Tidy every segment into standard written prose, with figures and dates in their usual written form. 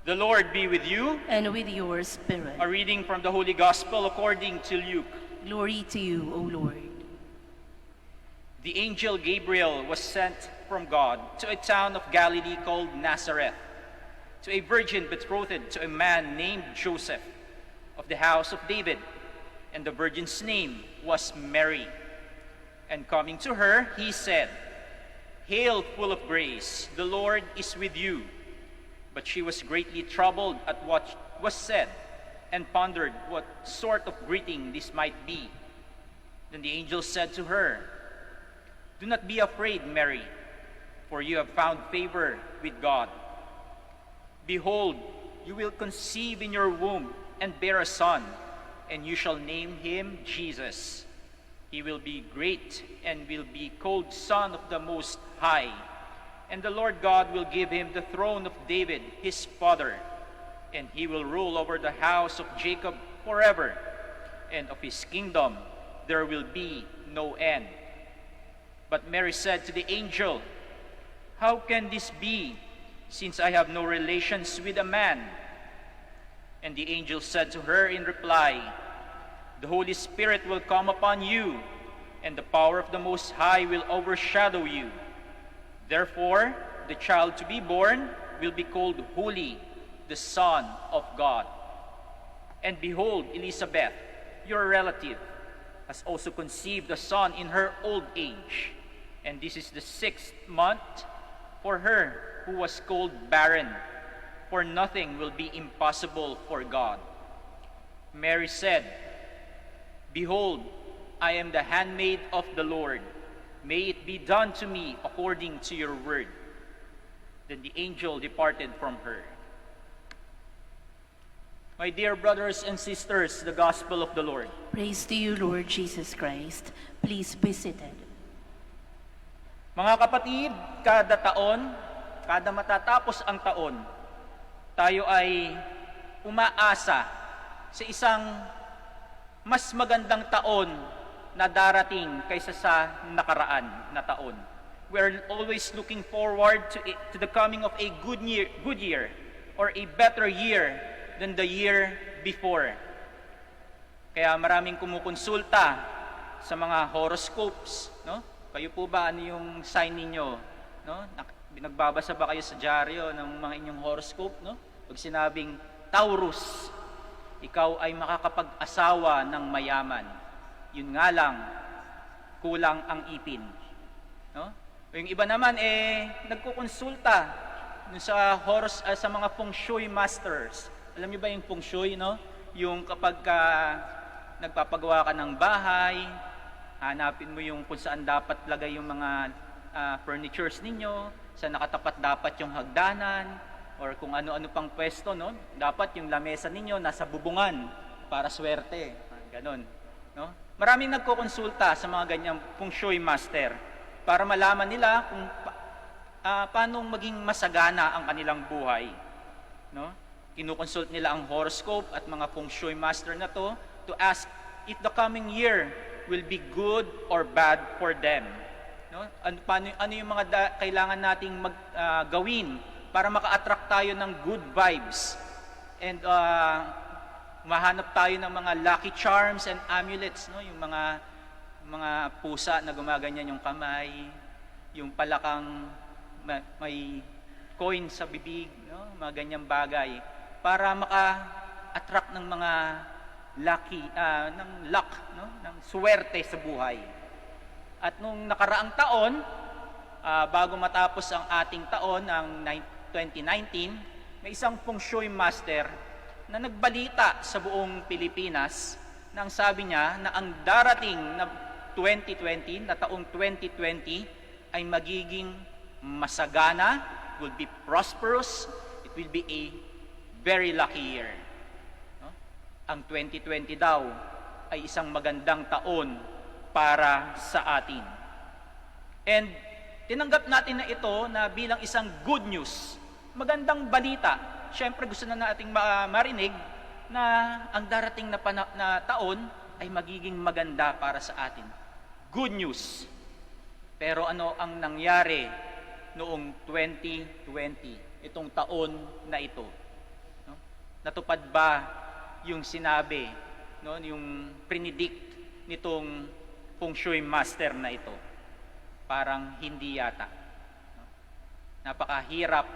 The Lord be with you. And with your spirit. A reading from the Holy Gospel according to Luke. Glory to you, O Lord. The angel Gabriel was sent from God to a town of Galilee called Nazareth, to a virgin betrothed to a man named Joseph, of the house of David, and the virgin's name was Mary. And coming to her, he said, "Hail, full of grace, the Lord is with you." But she was greatly troubled at what was said, and pondered what sort of greeting this might be. Then the angel said to her, "Do not be afraid, Mary, for you have found favor with God. Behold, you will conceive in your womb and bear a son, and you shall name him Jesus. He will be great and will be called Son of the Most High. And the Lord God will give him the throne of David, his father, and he will rule over the house of Jacob forever, and of his kingdom there will be no end." But Mary said to the angel, "How can this be, since I have no relations with a man?" And the angel said to her in reply, "The Holy Spirit will come upon you, and the power of the Most High will overshadow you. Therefore, the child to be born will be called Holy, the Son of God. And behold, Elizabeth, your relative, has also conceived a son in her old age. And this is the 6th month for her who was called barren, for nothing will be impossible for God." Mary said, "Behold, I am the handmaid of the Lord. May it be done to me according to your word." Then the angel departed from her. My dear brothers and sisters, the gospel of the Lord. Praise to you, Lord Jesus Christ. Please be seated. Mga kapatid, kada taon, kada matatapos ang taon, tayo ay umaasa sa isang mas magandang taon na darating kaysa sa nakaraan na taon. We're always looking forward to the coming of a good year or a better year than the year before. Kaya maraming kumukonsulta sa mga horoscopes, no? Kayo po ba, ano yung sign ninyo? No? Nagbabasa ba kayo sa dyaryo ng mga inyong horoscope? No? Pag sinabing Taurus, ikaw ay makakapag-asawa ng mayaman. Yun nga lang, kulang ang ipin. No? Yung iba naman, nagkukonsulta sa sa mga feng shui masters. Alam niyo ba yung feng shui, no? Yung kapag nagpapagawa ka ng bahay, hanapin mo yung kung saan dapat lagay yung mga furnitures ninyo, saan nakatapat dapat yung hagdanan, or kung ano-ano pang pwesto, no? Dapat yung lamesa ninyo nasa bubungan para swerte. Ganon, no? Maraming nagkukonsulta sa mga ganyang feng shui master para malaman nila kung paano maging masagana ang kanilang buhay. No? Kinukonsult nila ang horoscope at mga feng shui master na to ask if the coming year will be good or bad for them. No? Ano yung mga kailangan nating gawin para maka-attract tayo ng good vibes and mahanap tayo ng mga lucky charms and amulets, no? Yung mga pusa na gumaganyan yung kamay, yung palakang may coin sa bibig, no? Mga ganyang bagay para maka-attract ng mga lucky ng luck, no? Ng swerte sa buhay. At nung nakaraang taon, bago matapos ang ating taon ng 2019, may isang feng shui master na nagbalita sa buong Pilipinas nang sabi niya na ang darating na 2020, na taong 2020 ay magiging masagana, will be prosperous, it will be a very lucky year. No? Ang 2020 daw ay isang magandang taon para sa atin. And tinanggap natin na ito na bilang isang good news, magandang balita. Siyempre gusto na nating marinig na ang darating na taon ay magiging maganda para sa atin. Good news. Pero ano ang nangyari noong 2020, itong taon na ito? Natupad ba yung sinabi, no, yung predict nitong feng shui master na ito? Parang hindi yata. Napakahirap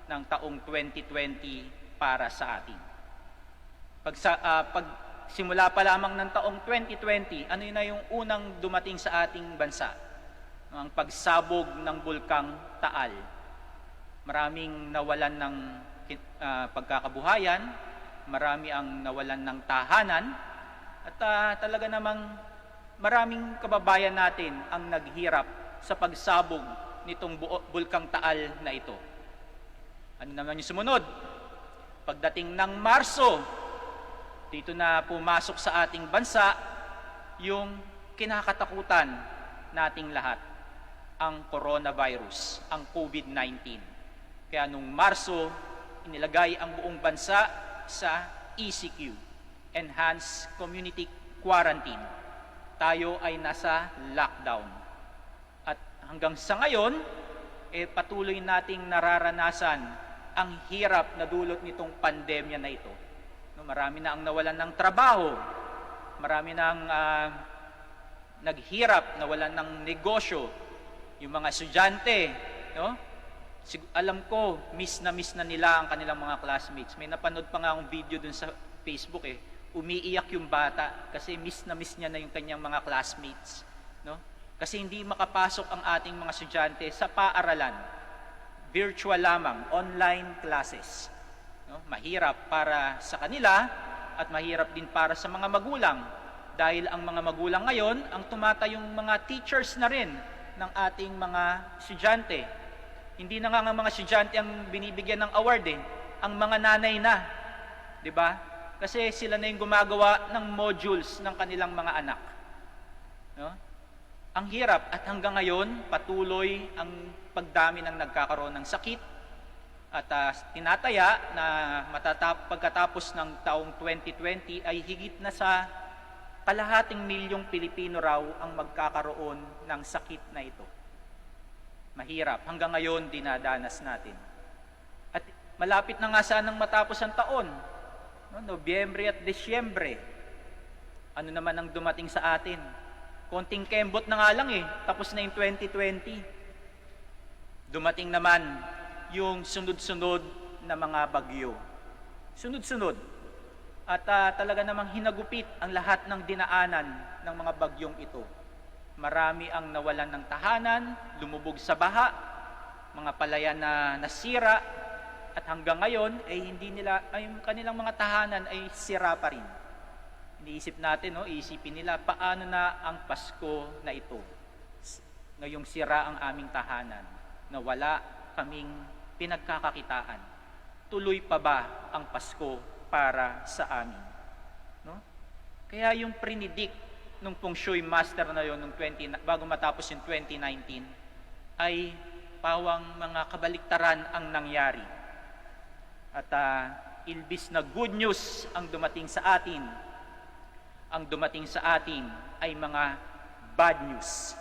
ng taong 2020 para sa atin. Pag simula pa lamang ng taong 2020, ano yun na yung unang dumating sa ating bansa? Ang pagsabog ng bulkang Taal. Maraming nawalan ng pagkakabuhayan, marami ang nawalan ng tahanan, at talaga namang maraming kababayan natin ang naghirap sa pagsabog nitong bulkang Taal na ito. Ano naman yung sumunod? Pagdating ng Marso, dito na pumasok sa ating bansa yung kinakatakutan nating lahat, ang coronavirus, ang COVID-19. Kaya nung Marso, inilagay ang buong bansa sa ECQ, Enhanced Community Quarantine. Tayo ay nasa lockdown. At hanggang sa ngayon, patuloy nating nararanasan ang hirap na dulot nitong pandemya na ito. No, marami na ang nawalan ng trabaho, marami na ang naghirap, nawalan ng negosyo, yung mga estudyante, no? Alam ko, miss na nila ang kanilang mga classmates. May napanood pa nga akong video dun sa Facebook umiiyak yung bata kasi miss niya na yung kanyang mga classmates, no? Kasi hindi makapasok ang ating mga estudyante sa paaralan. Virtual lamang, online classes. No? Mahirap para sa kanila at mahirap din para sa mga magulang. Dahil ang mga magulang ngayon, ang tumatayong mga teachers na rin ng ating mga estudyante. Hindi na nga ang mga estudyante ang binibigyan ng award ang mga nanay na. 'Di ba? Kasi sila na yung gumagawa ng modules ng kanilang mga anak. No? Ang hirap at hanggang ngayon patuloy ang pagdami ng nagkakaroon ng sakit at tinataya na pagkatapos ng taong 2020 ay higit na sa kalahating milyong Pilipino raw ang magkakaroon ng sakit na ito. Mahirap. Hanggang ngayon, dinadanas natin. At malapit na nga sanang matapos ang taon. No? Nobyembre at Disyembre. Ano naman ang dumating sa atin? Konting kembot na nga lang tapos na yung 2020. Dumating naman yung sunod-sunod na mga bagyo. Sunod-sunod. At talaga namang hinagupit ang lahat ng dinaanan ng mga bagyong ito. Marami ang nawalan ng tahanan, lumubog sa baha, mga palayan na nasira, at hanggang ngayon ay yung kanilang mga tahanan ay sira pa rin. Iniisip natin, iisipin nila paano na ang Pasko na ito. Ngayong sira ang aming tahanan, na wala kaming pinagkakakitaan. Tuloy pa ba ang Pasko para sa amin? No? Kaya yung predict nung feng shui master na yon bago matapos yung 2019 ay pawang mga kabaliktaran ang nangyari. At ilbis na good news ang dumating sa atin, ang dumating sa atin ay mga bad news.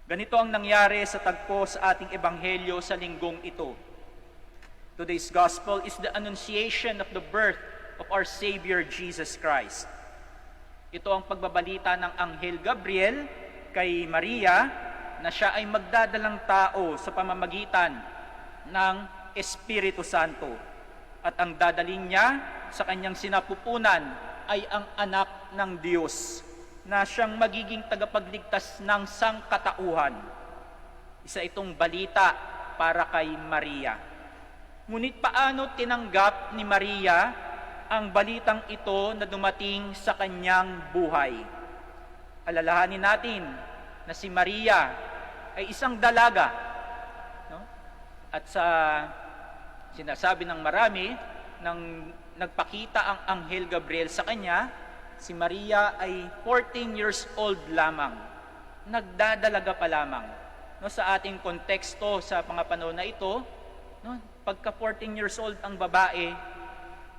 Ganito ang nangyari sa tagpo sa ating ebanghelyo sa linggong ito. Today's gospel is the annunciation of the birth of our Savior Jesus Christ. Ito ang pagbabalita ng Anghel Gabriel kay Maria na siya ay magdadalang tao sa pamamagitan ng Espiritu Santo. At ang dadalhin niya sa kanyang sinapupunan ay ang anak ng Diyos na siyang magiging tagapagligtas ng sangkatauhan. Isa itong balita para kay Maria. Ngunit paano tinanggap ni Maria ang balitang ito na dumating sa kanyang buhay? Alalahanin natin na si Maria ay isang dalaga. No? At sa sinasabi ng marami, nang nagpakita ang Anghel Gabriel sa kanya, si Maria ay 14 years old lamang. Nagdadalaga pa lamang. No, sa ating konteksto sa mga panahon na ito, no, pagka 14 years old ang babae,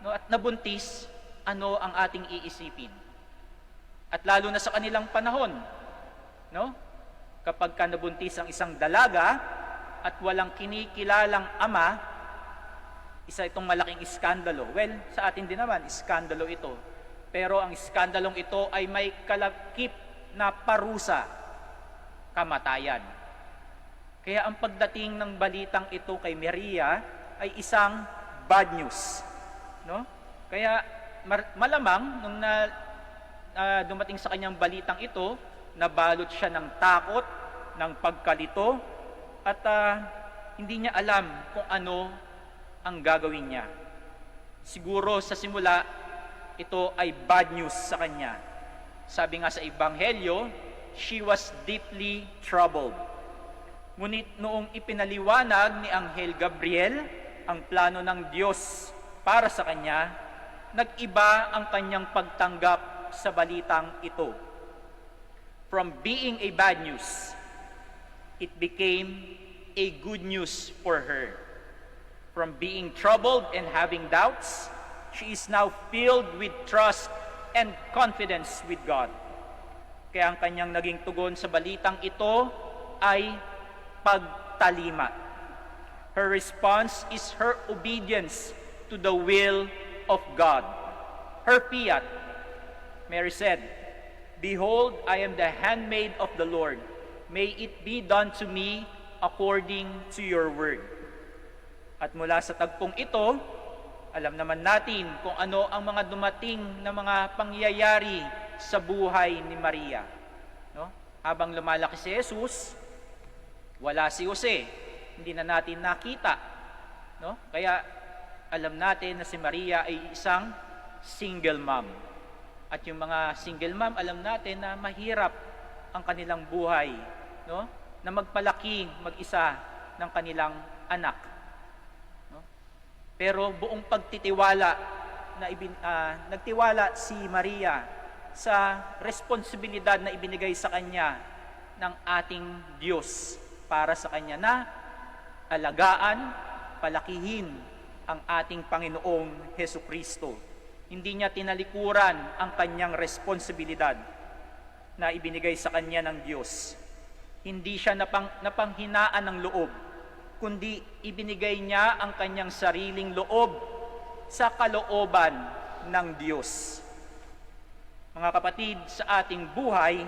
no, at nabuntis, ano ang ating iisipin? At lalo na sa kanilang panahon, no? Kapag ka nabuntis ang isang dalaga at walang kinikilalang ama, Isa itong malaking iskandalo. Well, sa atin din naman, iskandalo ito. Pero ang iskandalong ito ay may kalakip na parusa, kamatayan. Kaya ang pagdating ng balitang ito kay Maria ay isang bad news. No? Kaya malamang nung dumating sa kanyang balitang ito, nabalot siya ng takot, ng pagkalito, at hindi niya alam kung ano ang gagawin niya. Siguro sa simula, ito ay bad news sa kanya. Sabi nga sa Ebanghelyo, she was deeply troubled. Ngunit noong ipinaliwanag ni Anghel Gabriel ang plano ng Diyos para sa kanya, nag-iba ang kanyang pagtanggap sa balitang ito. From being a bad news, it became a good news for her. From being troubled and having doubts, she is now filled with trust and confidence with God. Kaya ang kanyang naging tugon sa balitang ito ay pagtalima. Her response is her obedience to the will of God. Her fiat. Mary said, "Behold, I am the handmaid of the Lord. May it be done to me according to your word." At mula sa tagpong ito, alam naman natin kung ano ang mga dumating na mga pangyayari sa buhay ni Maria. No? Habang lumalaki si Jesus, wala si Jose. Hindi na natin nakita. No? Kaya alam natin na si Maria ay isang single mom. At yung mga single mom, alam natin na mahirap ang kanilang buhay, no? Na magpalaki mag-isa ng kanilang anak. Pero buong pagtitiwala na nagtiwala si Maria sa responsibilidad na ibinigay sa kanya ng ating Diyos para sa kanya na alagaan, palakihin ang ating Panginoong Hesukristo. Hindi niya tinalikuran ang kanyang responsibilidad na ibinigay sa kanya ng Diyos. Hindi siya napanghinaan ng loob, kundi ibinigay niya ang kanyang sariling loob sa kalooban ng Diyos. Mga kapatid, sa ating buhay,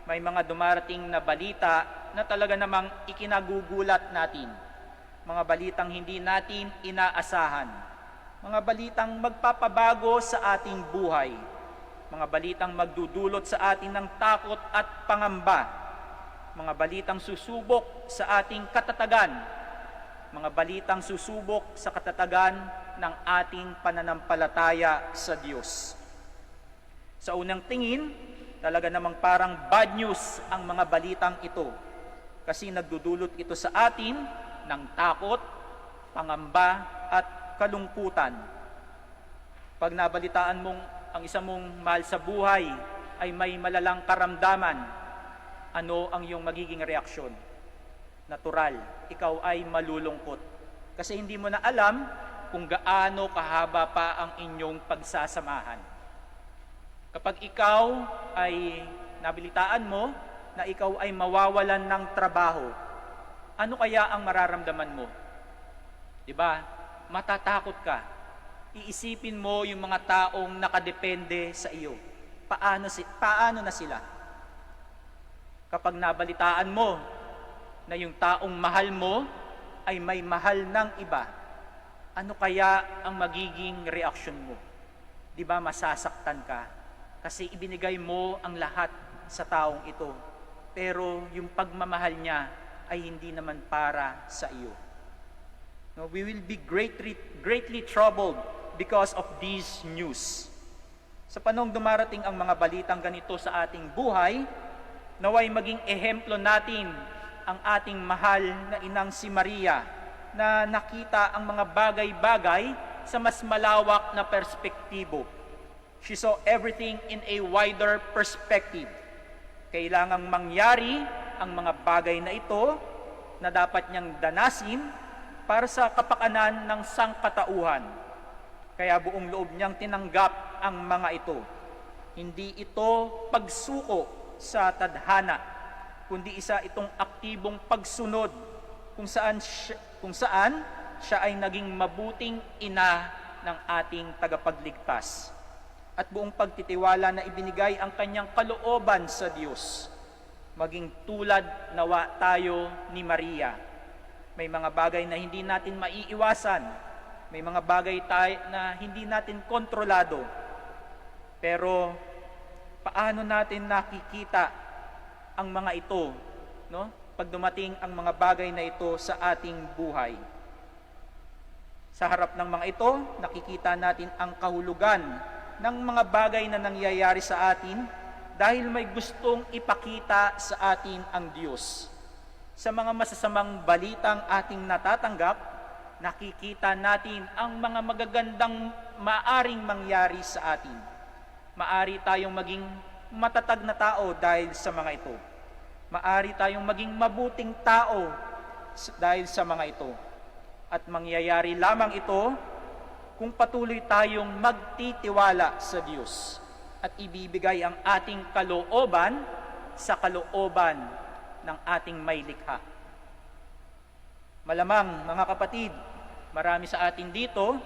may mga dumarating na balita na talaga namang ikinagugulat natin. Mga balitang hindi natin inaasahan. Mga balitang magpapabago sa ating buhay. Mga balitang magdudulot sa atin ng takot at pangamba. Mga balitang susubok sa ating katatagan. Mga balitang susubok sa katatagan ng ating pananampalataya sa Diyos. Sa unang tingin, talaga namang parang bad news ang mga balitang ito kasi nagdudulot ito sa atin ng takot, pangamba at kalungkutan. Pag nabalitaan mong ang isa mong mahal sa buhay ay may malalang karamdaman, ano ang iyong magiging reaksyon? Natural, ikaw ay malulungkot. Kasi hindi mo na alam kung gaano kahaba pa ang inyong pagsasamahan. Kapag ikaw ay nabalitaan mo na ikaw ay mawawalan ng trabaho, ano kaya ang mararamdaman mo? Diba? Matatakot ka. Iisipin mo yung mga taong nakadepende sa iyo. Paano na sila? Kapag nabalitaan mo na yung taong mahal mo ay may mahal ng iba, ano kaya ang magiging reaksyon mo? Di ba masasaktan ka? Kasi ibinigay mo ang lahat sa taong ito. Pero yung pagmamahal niya ay hindi naman para sa iyo. No, we will be greatly troubled because of these news. Sa panahong dumarating ang mga balitang ganito sa ating buhay, naway maging ehemplo natin ang ating mahal na inang si Maria na nakita ang mga bagay-bagay sa mas malawak na perspektibo. She saw everything in a wider perspective. Kailangang mangyari ang mga bagay na ito na dapat niyang danasin para sa kapakanan ng sangkatauhan. Kaya buong loob niyang tinanggap ang mga ito. Hindi ito pagsuko sa tadhana, kundi isa itong aktibong pagsunod kung saan siya ay naging mabuting ina ng ating tagapagligtas. At buong pagtitiwala na ibinigay ang kanyang kalooban sa Diyos. Maging tulad nawa tayo ni Maria. May mga bagay na hindi natin maiiwasan. May mga bagay na hindi natin kontrolado. Pero paano natin nakikita ang mga ito, no? Pag dumating ang mga bagay na ito sa ating buhay. Sa harap ng mga ito, nakikita natin ang kahulugan ng mga bagay na nangyayari sa atin dahil may gustong ipakita sa atin ang Diyos. Sa mga masasamang balitang ating natatanggap, nakikita natin ang mga magagandang maaring mangyari sa atin. Maari tayong maging matatag na tao dahil sa mga ito. Maari tayong maging mabuting tao dahil sa mga ito. At mangyayari lamang ito kung patuloy tayong magtitiwala sa Diyos at ibibigay ang ating kalooban sa kalooban ng ating may likha. Malamang, mga kapatid, marami sa atin dito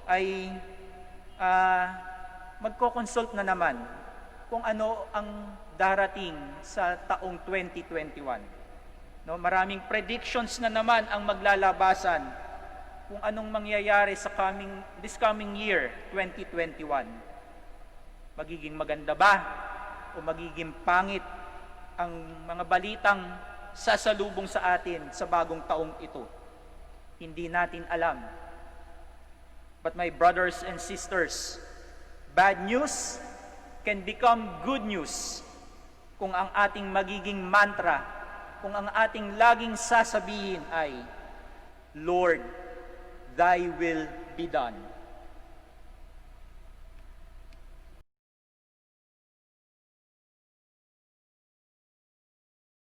ay magko-consult na naman kung ano ang darating sa taong 2021. No, maraming predictions na naman ang maglalabasan kung anong mangyayari sa this coming year, 2021. Magiging maganda ba o magiging pangit ang mga balitang sasalubong sa atin sa bagong taong ito? Hindi natin alam. But my brothers and sisters, bad news can become good news kung ang ating magiging mantra, kung ang ating laging sasabihin ay, Lord, Thy will be done.